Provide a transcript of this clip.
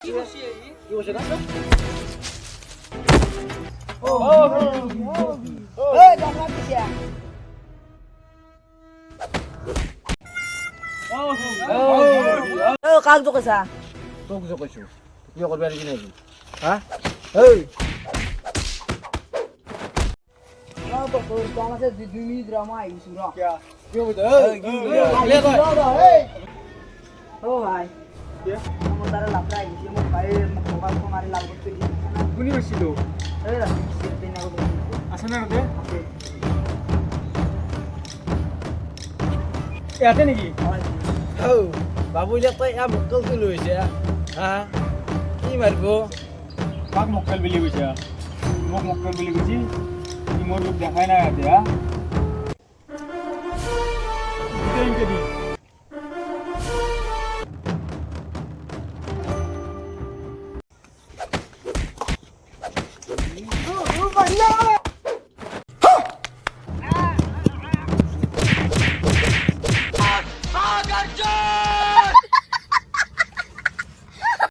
কি বসে না কাক তো কৈছা তোক যে কৈছো কিয় কৰিব লাগি নেকি হা এই দুই মিনিট রমা আইছো র কিয় বুঝা ও ভাই আমার তারা লাফড়া আইছি আমার ভাইয়ের মোবাইল ফোন মারি লাভ করতে দিই কোনি হইছিল এই রাস্তা সিস্টেম না করে আছে না রে ইয়াতে নেকি ও বাবু যে তই আ মক্কল তুই লৈছে হা কি মারব কাক মক্কেল বুলি কৈছা মোক মক্কেল বুলি কৈছি ই মোৰ লোক দেখাই নাই ইয়াতে হা